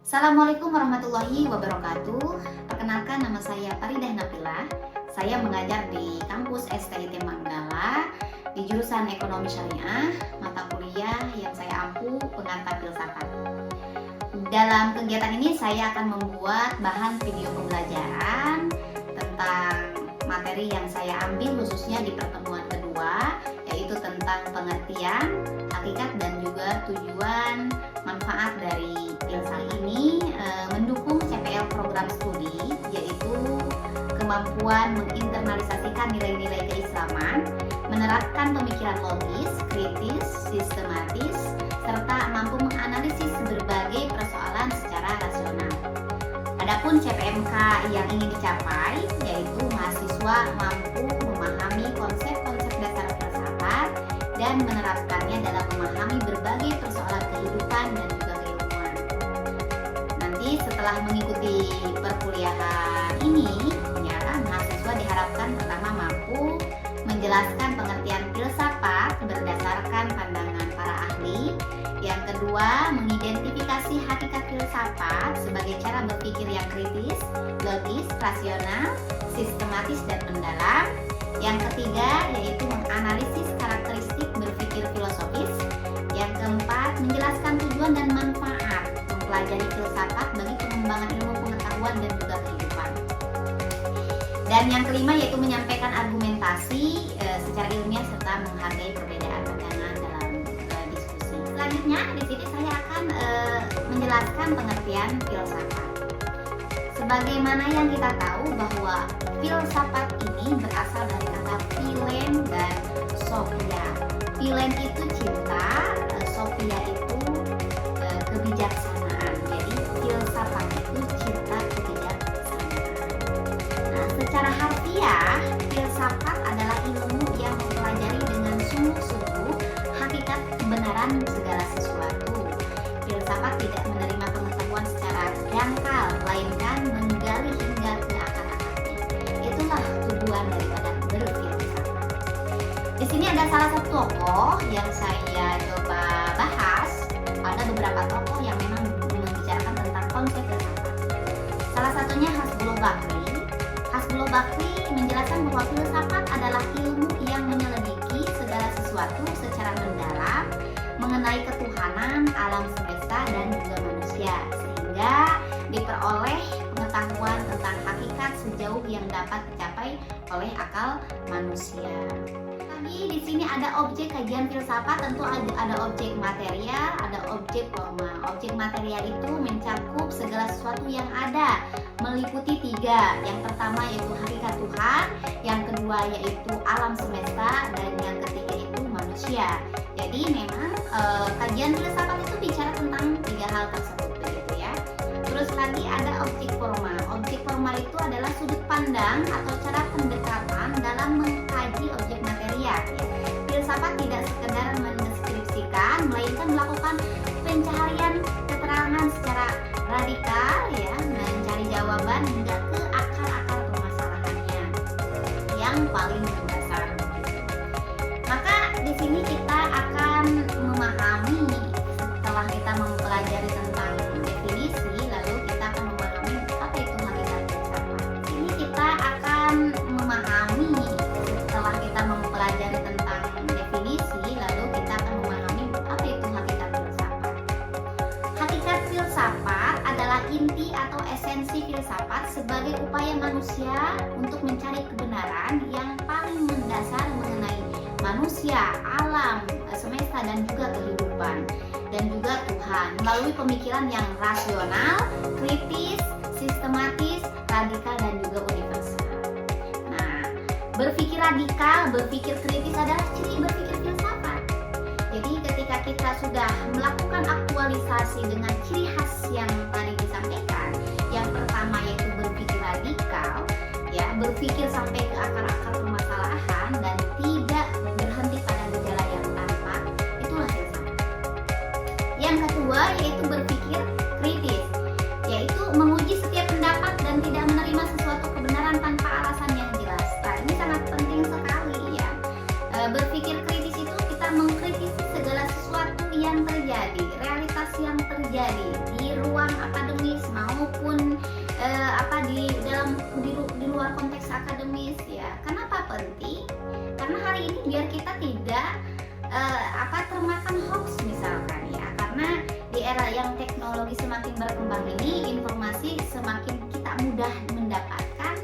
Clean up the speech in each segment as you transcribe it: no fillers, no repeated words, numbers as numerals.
Assalamualaikum warahmatullahi wabarakatuh. Perkenalkan, nama saya Faridah Nabila. Saya mengajar di kampus STIT Manggala di jurusan Ekonomi Syariah, mata kuliah yang saya ampu pengantar filsafat. Dalam kegiatan ini saya akan membuat bahan video pembelajaran tentang materi yang saya ambil khususnya di pertemuan kedua, yaitu tentang pengertian, hakikat dan juga tujuan manfaat dari filsafat ini mendukung CPL program studi, yaitu kemampuan menginternalisasikan nilai-nilai keislaman, menerapkan pemikiran logis, kritis, sistematis, serta mampu menganalisis berbagai persoalan secara rasional. Adapun CPMK yang ingin dicapai yaitu mahasiswa mampu memahami konsep-konsep dasar filsafat dan menerapkannya dalam memahami berbagai persoalan kehidupan dan juga keilmuan. Nanti setelah mengikuti perkuliahan ini, ya, mahasiswa diharapkan pertama mampu menjelaskan pengertian filsafat berdasarkan pandangan para ahli. Yang kedua, mengidentifikasi hakikat filsafat sebagai cara berpikir yang kritis, logis, rasional, sistematis dan mendalam. Yang ketiga, yaitu menganalisis karakteristik berpikir filosofis. Yang keempat, menjelaskan tujuan dan manfaat mempelajari filsafat bagi pengembangan ilmu pengetahuan dan juga kehidupan. Dan yang kelima, yaitu menyampaikan argumentasi secara ilmiah serta menghargai perbedaan pandangan dalam diskusi. Selanjutnya, di sini saya akan menjelaskan pengertian filsafat. Sebagaimana yang kita tahu bahwa filsafat ini berasal dari kata philen dan sophia. Philen itu cinta, sophia itu kebijaksanaan. Jadi filsafat itu cinta kebijaksanaan. Nah, secara harfiah, filsafat adalah ilmu yang mempelajari dengan sungguh-sungguh hakikat kebenaran segala sesuatu. Filsafat tidak menerima pengetahuan secara dangkal, melainkan menggali hingga ke akar-akarnya. Itulah tujuan daripada berfilsafat. Di sini ada salah satu tokoh yang saya coba bahas. Ada beberapa tokoh yang memang membicarakan tentang konsep filsafat. Salah satunya Hasbullah Bakri. Hasbullah Bakri menjelaskan bahwa filsafat adalah ilmu yang menyelidiki segala sesuatu secara mendalam mengenai ketuhanan, alam semesta dan juga manusia, sehingga diperoleh pengetahuan tentang hakikat sejauh yang dapat dicapai oleh akal manusia. Lagi di sini ada objek kajian filsafat, tentu ada objek material, ada objek formal. Objek material itu mencakup segala sesuatu yang ada, meliputi tiga. Yang pertama yaitu hakikat Tuhan, yang kedua yaitu alam semesta, dan yang ketiga itu manusia. Jadi memang kajian filsafat itu bicara tentang tiga hal tersebut, begitu ya. Terus lagi ada objek formal. Objek formal itu adalah sudut pandang atau cara pendekatan dalam mengkaji objek material. Ya. Filsafat tidak sekedar mendeskripsikan, melainkan melakukan pencarian keterangan secara radikal, ya, mencari jawaban hingga ke akar-akar permasalahannya yang paling mendasar. Maka di sini kita akan memahami, setelah kita mempelajari tentang definisi, lalu kita akan memahami apa itu hakikat filsafat. Di sini kita akan memahami, setelah kita mempelajari tentang definisi, lalu kita akan memahami apa itu hakikat filsafat. Hakikat filsafat adalah inti atau esensi filsafat sebagai upaya manusia untuk mencari kebenaran yang paling mendasar mengenai manusia, alam, semesta dan juga kehidupan, dan juga Tuhan melalui pemikiran yang rasional, kritis, sistematis, radikal dan juga universal. Nah, berpikir radikal, berpikir kritis adalah ciri berpikir filsafat. Jadi ketika kita sudah melakukan aktualisasi dengan ciri khas yang tadi disampaikan, yang pertama yaitu berpikir radikal, ya, berpikir sampai ke akar-akar permasalahan dan tidak berhenti pada gejala yang tampak, itulah filsafat. Yang kedua yaitu berpikir kritis, yaitu menguji setiap pendapat dan tidak menerima sesuatu kebenaran tanpa alasan yang jelas. Nah, ini sangat penting sekali, ya. Berpikir kritis itu kita mengkritisi segala sesuatu yang terjadi, realitas yang terjadi di ruang akademik luar konteks akademis ya. Kenapa penting? Karena hari ini biar kita tidak termakan hoax misalkan ya. Karena di era yang teknologi semakin berkembang ini, informasi semakin kita mudah mendapatkan.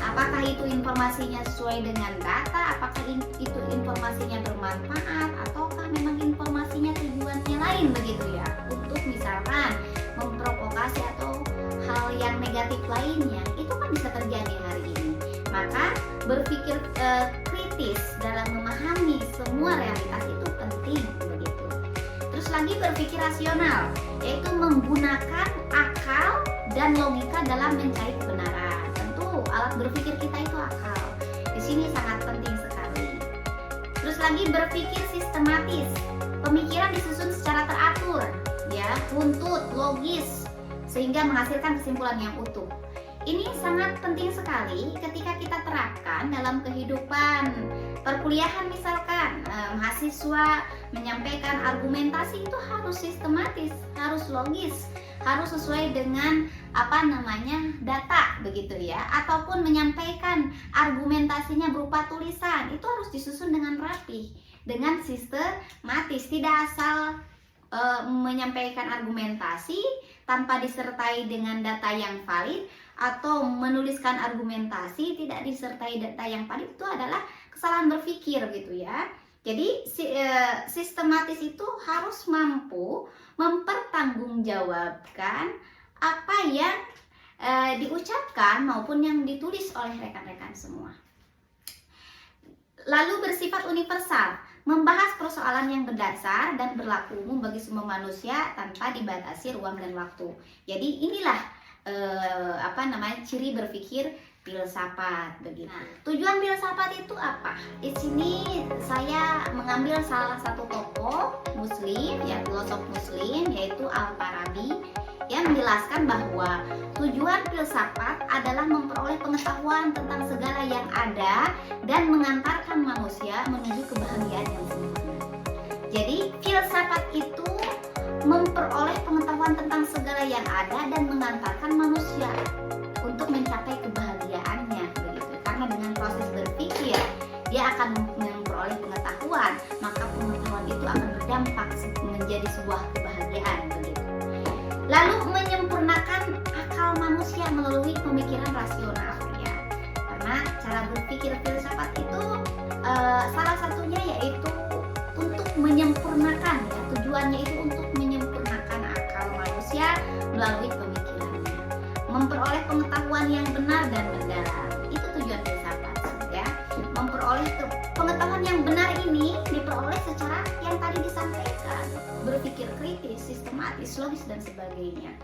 Apakah itu informasinya sesuai dengan data, apakah itu informasinya bermanfaat, ataukah memang informasinya tujuannya lain begitu ya, untuk misalkan memprovokasi atau hal yang negatif lainnya. Itu kan bisa terjadi hari ini. Maka berpikir kritis dalam memahami semua realitas itu penting begitu. Terus lagi berpikir rasional, yaitu menggunakan akal dan logika dalam mencari kebenaran. Tentu alat berpikir kita itu akal. Di sini sangat penting sekali. Terus lagi berpikir sistematis. Pemikiran disusun secara teratur, ya, runtut, logis, sehingga menghasilkan kesimpulan yang utuh. Ini sangat penting sekali ketika kita terapkan dalam kehidupan perkuliahan misalkan. Mahasiswa menyampaikan argumentasi itu harus sistematis, harus logis, harus sesuai dengan data begitu ya, ataupun menyampaikan argumentasinya berupa tulisan, itu harus disusun dengan rapi, dengan sistematis, tidak asal menyampaikan argumentasi tanpa disertai dengan data yang valid, atau menuliskan argumentasi tidak disertai data yang valid. Itu adalah kesalahan berpikir gitu ya. Jadi sistematis itu harus mampu mempertanggungjawabkan apa yang diucapkan maupun yang ditulis oleh rekan-rekan semua. Lalu bersifat universal, membahas persoalan yang berdasar dan berlaku umum bagi semua manusia tanpa dibatasi ruang dan waktu. Jadi inilah ciri berpikir filsafat begitu. Nah, tujuan filsafat itu apa? Di sini saya mengambil salah satu tokoh Muslim, ya, filosof Muslim, yaitu Al-Farabi, yang menjelaskan bahwa tujuan filsafat adalah memperoleh pengetahuan tentang segala yang ada dan mengantarkan manusia menuju kebahagiaan yang sempurna. Jadi filsafat itu memperoleh pengetahuan tentang segala yang ada dan mengantarkan manusia untuk mencapai kebahagiaannya begitu. Karena dengan proses berpikir dia akan memperoleh pengetahuan, maka pengetahuan itu akan berdampak menjadi sebuah kebahagiaan begitu. Lalu menyempurnakan akal manusia melalui pemikiran rasional ya. Karena cara berpikir filsafat itu salah satunya yaitu untuk menyempurnakan ya, tujuannya itu untuk menyempurnakan akal manusia melalui pemikirannya, memperoleh pengetahuan yang benar dan mendalam. Itu tujuan filsafat ya. Memperoleh pengetahuan yang benar ini diperoleh secara yang tadi disampaikan, berpikir kritis, sistematis, logis dan sebagainya.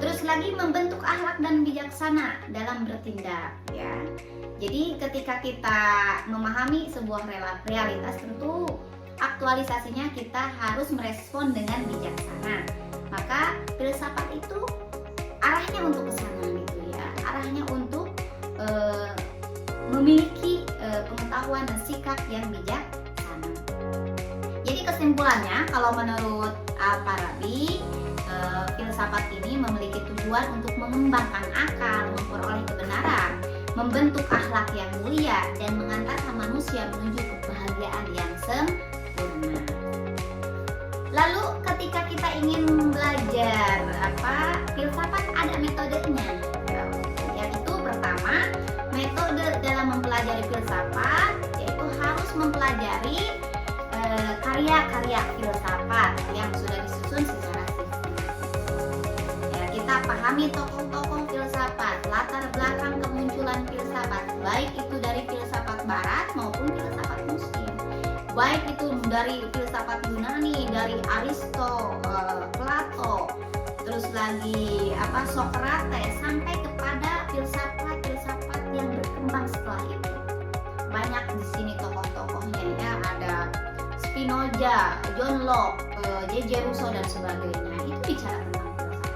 Terus lagi membentuk akhlak dan bijaksana dalam bertindak ya. Jadi ketika kita memahami sebuah realitas, tentu aktualisasinya kita harus merespon dengan bijaksana. Maka filsafat itu arahnya untuk ke sana gitu ya. Arahnya untuk memiliki pengetahuan dan sikap yang bijaksana. Jadi kesimpulannya, kalau menurut Al-Farabi, filsafat ini memiliki tujuan untuk mengembangkan akal, memperoleh kebenaran, membentuk akhlak yang mulia, dan mengantarkan manusia menuju kebahagiaan yang sempurna. Lalu ketika kita ingin belajar filsafat, ada metodenya. Yaitu pertama, metode dalam mempelajari filsafat yaitu harus mempelajari karya-karya filsafat yang sudah disusun secara sistematis. Ya, kita pahami tokoh-tokoh filsafat, latar belakang kemunculan filsafat, baik itu dari filsafat Barat maupun filsafat Muslim. Baik itu dari filsafat Yunani, dari Aristo, Plato, terus lagi Socrates, sampai kepada filsafat-filsafat yang berkembang setelah itu. Banyak di sini tokoh-tokohnya ya, ada Spinoza, John Locke, J.J. Rousseau dan sebagainya. Itu bicara tentang filsafat.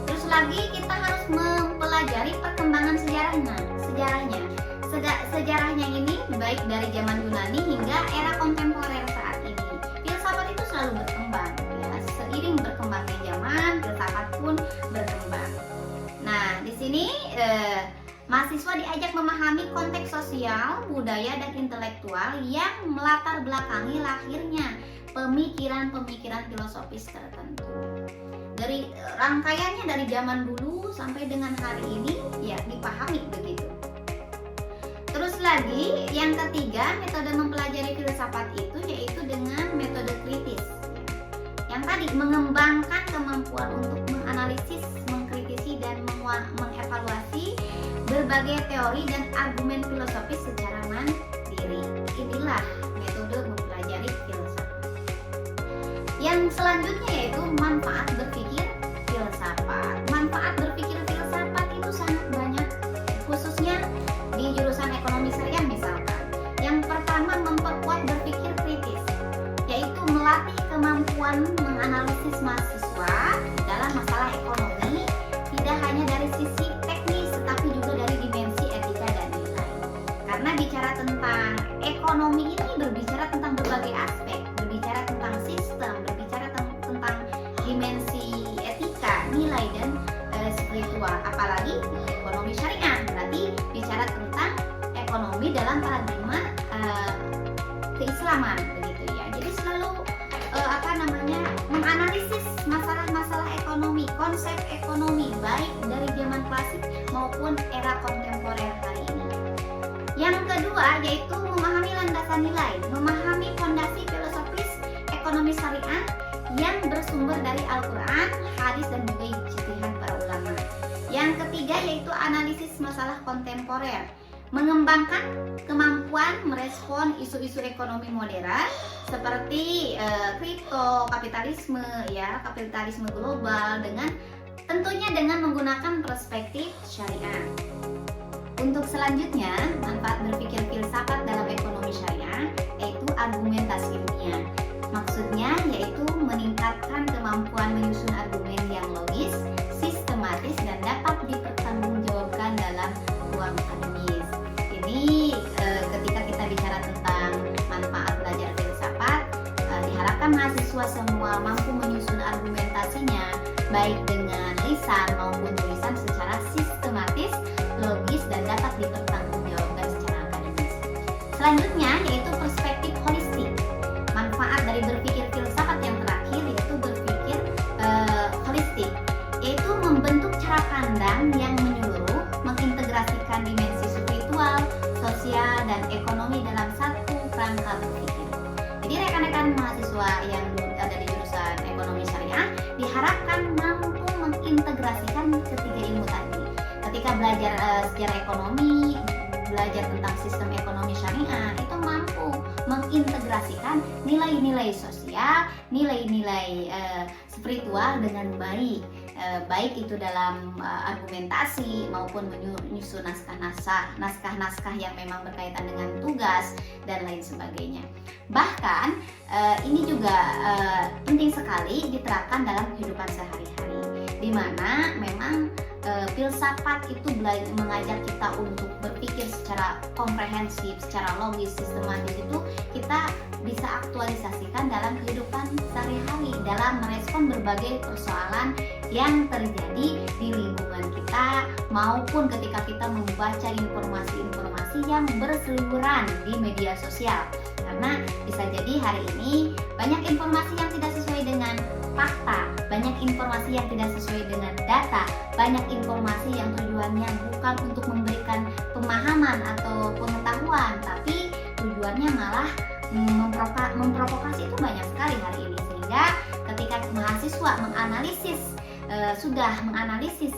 Terus lagi kita harus mempelajari perkembangan sejarahnya. Sejarahnya ini baik dari zaman Yunani hingga era kontemporer saat ini. Filsafat itu selalu berkembang ya. Seiring berkembangnya zaman, filsafat pun berkembang. Nah, di sini mahasiswa diajak memahami konteks sosial, budaya, dan intelektual yang melatar belakangi lahirnya pemikiran-pemikiran filosofis tertentu. Dari rangkaiannya dari zaman dulu sampai dengan hari ini ya dipahami begitu. Terus lagi yang ketiga, metode mempelajari filsafat itu yaitu dengan metode kritis. Yang tadi mengembangkan kemampuan untuk menganalisis, mengkritisi, dan mengevaluasi berbagai teori dan argumen filosofis secara mandiri. Inilah metode mempelajari filsafat. Yang selanjutnya yaitu manfaat berpikir filsafat. Manfaat berpikir filsafat itu sangat banyak, khususnya di jurusan ekonomi syariah misalkan. Yang pertama, memperkuat berpikir kritis, yaitu melatih kemampuan menganalisis mahasiswa dalam masalah ekonomi, tidak hanya dari sisi teknis tetapi juga dari dimensi etika dan nilai. Karena bicara tentang ekonomi ini berbicara tentang berbagai aspek, berbicara tentang sistem, berbicara tentang dimensi etika, nilai, dan spiritual. Apalagi ekonomi syariah berarti bicara tentang ekonomi dalam paradigma keislaman begitu ya. Jadi selalu menganalisis masalah-masalah ekonomi, konsep ekonomi baik dari zaman klasik maupun era kontemporer hari ini. Yang kedua yaitu memahami landasan nilai, memahami fondasi filosofis ekonomi syariah yang bersumber dari Al-Quran, hadis, dan juga ijtihad para ulama. Yang ketiga yaitu analisis masalah kontemporer, mengembangkan kemampuan merespon isu-isu ekonomi modern seperti kripto, kapitalisme global tentunya dengan menggunakan perspektif syariah. Untuk selanjutnya, manfaat berpikir filsafat dalam ekonomi syariah yaitu argumentasi ilmiah. Maksudnya yaitu meningkatkan kemampuan menyusun argumen yang logis, sistematis, dan dapat dipertanggungjawabkan dalam ruang akademis. Ini ketika kita bicara tentang manfaat belajar filsafat, diharapkan mahasiswa semua mampu menyusun argumentasinya baik dengan lisan maupun tulisan secara sistematis, logis, dan dapat dipertanggungjawabkan secara akademis. Selanjutnya yaitu perspektif holistik. Manfaat dari berpikir filsafat yang terakhir yaitu berpikir holistik, yaitu membentuk cara pandang yang menyeluruh, mengintegrasikan dimensi spiritual, sosial, dan ekonomi dalam satu kerangka berpikir. Jadi rekan-rekan mahasiswa yang ada di jurusan ekonomi syariah diharapkan mampu mengintegrasikan ketiga ilmu tadi. Ketika belajar sejarah ekonomi, belajar tentang sistem ekonomi syariah, itu mampu mengintegrasikan nilai-nilai sosial, nilai-nilai spiritual dengan baik. Baik itu dalam argumentasi maupun menyusun naskah-naskah yang memang berkaitan dengan tugas dan lain sebagainya. Bahkan ini juga penting sekali diterapkan dalam kehidupan sehari-hari, di mana memang filsafat itu mengajak kita untuk berpikir secara komprehensif, secara logis, sistematis. Itu kita bisa aktualisasikan dalam kehidupan sehari-hari dalam merespon berbagai persoalan yang terjadi di lingkungan kita maupun ketika kita membaca informasi-informasi yang berseliweran di media sosial. Karena bisa jadi hari ini banyak informasi yang tidak sesuai dengan fakta, banyak informasi yang tidak sesuai dengan data, banyak informasi yang tujuannya bukan untuk memberikan pemahaman atau pengetahuan, tapi tujuannya malah memprovokasi. Itu banyak sekali hari ini, sehingga ketika mahasiswa sudah menganalisis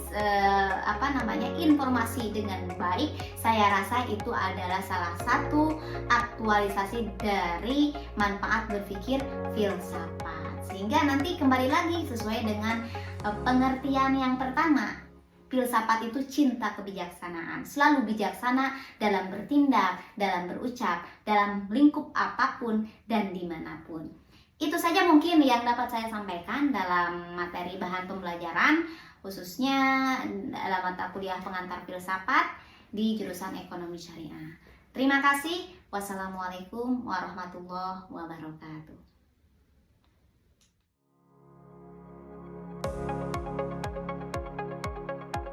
informasi dengan baik, saya rasa itu adalah salah satu aktualisasi dari manfaat berpikir filsafat. Sehingga nanti kembali lagi sesuai dengan pengertian yang pertama, filsafat itu cinta kebijaksanaan, selalu bijaksana dalam bertindak, dalam berucap, dalam lingkup apapun dan dimanapun. Itu saja mungkin yang dapat saya sampaikan dalam materi bahan pembelajaran, khususnya dalam mata kuliah pengantar filsafat di jurusan ekonomi syariah. Terima kasih. Wassalamualaikum warahmatullahi wabarakatuh.